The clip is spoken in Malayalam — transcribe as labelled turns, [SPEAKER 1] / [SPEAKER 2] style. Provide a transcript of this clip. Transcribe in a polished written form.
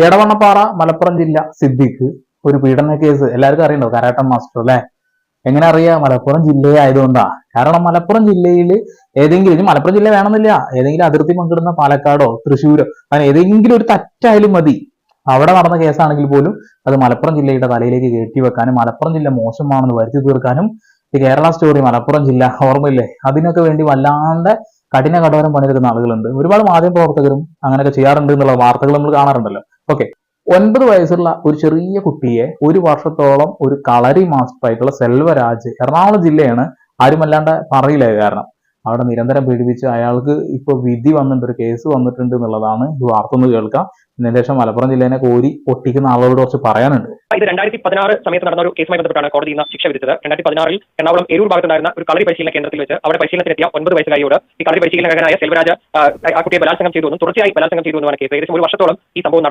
[SPEAKER 1] എടവണ്ണപ്പാറ മലപ്പുറം ജില്ല സിദ്ദിഖ് ഒരു പീഡന കേസ് എല്ലാവർക്കും അറിയണ്ടോ? കരാട്ട മാസ്റ്റർ അല്ലെ? എങ്ങനെ അറിയാം? മലപ്പുറം ജില്ലയെ ആയതുകൊണ്ടാ. കാരണം മലപ്പുറം ജില്ലയിൽ ഏതെങ്കിലും, ഇനി മലപ്പുറം ജില്ല വേണമെന്നില്ല, ഏതെങ്കിലും അതിർത്തി പങ്കിടുന്ന പാലക്കാടോ തൃശ്ശൂരോ അങ്ങനെ ഏതെങ്കിലും ഒരു തറ്റായാലും മതി. അവിടെ നടന്ന കേസാണെങ്കിൽ പോലും അത് മലപ്പുറം ജില്ലയുടെ തലയിലേക്ക് കയറ്റിവെക്കാനും മലപ്പുറം ജില്ല മോശമാണെന്ന് വരുത്തി തീർക്കാനും ഈ കേരള സ്റ്റോറി മലപ്പുറം ജില്ല ഓർമ്മയില്ലേ, അതിനൊക്കെ വേണ്ടി വല്ലാണ്ട് കഠിന കഠോരം പണിയെടുക്കുന്ന ആളുകളുണ്ട്. ഒരുപാട് മാധ്യമ പ്രവർത്തകരും അങ്ങനെയൊക്കെ ചെയ്യാറുണ്ട് എന്നുള്ള വാർത്തകൾ നമ്മൾ കാണാറുണ്ടല്ലോ. ഓക്കെ, 9 വയസ്സുള്ള ഒരു ചെറിയ കുട്ടിയെ ഒരു വർഷത്തോളം ഒരു കളരി മാസ്റ്റർ ആയിട്ടുള്ള സെൽവരാജ്, എറണാകുളം ജില്ലയാണ്, ആരുമല്ലാണ്ട് പറയില്ല. കാരണം അവിടെ നിരന്തരം പീഡിപ്പിച്ച് അയാൾക്ക് ഇപ്പൊ വിധി വന്നിട്ടുണ്ട്, ഒരു കേസ് വന്നിട്ടുണ്ട് എന്നുള്ളതാണ് ഈ വാർത്ത. ഒന്ന് കേൾക്കാം. ഇതിന് ശേഷം മലപ്പുറം ജില്ലേനെ കോരി പൊട്ടിക്കുന്ന ആളുകളോട് കുറച്ച് പറയാനുണ്ട്.
[SPEAKER 2] ഇത് 2016 സമയത്ത് നടന്ന ഒരു കേസുമായി ബന്ധപ്പെട്ടാണ് കോടതി ഇന്ന് ശിക്ഷ വിധിച്ചത്. 2016 എറണാകുളം ഏരൂർ ഭാഗത്തുണ്ടായിരുന്ന ഒരു കളരി പരിശീലന കേന്ദ്രത്തിൽ വെച്ച് അവിടെ പരിശീലനത്തിനെത്തിയ 9 വയസ്സുകാരിയോട് ഈ കളരി പരിശീലകനായ സെൽവരാജ് ആ കുട്ടിയെ ബലാത്സംഗം ചെയ്തു തുടർച്ചയായി ബലാത്സംഗം ചെയ്തു എന്നാണ് കേസ്. ഏകദേശം ഒരു വർഷത്തോളം ഈ സംഭവം നടന്നു.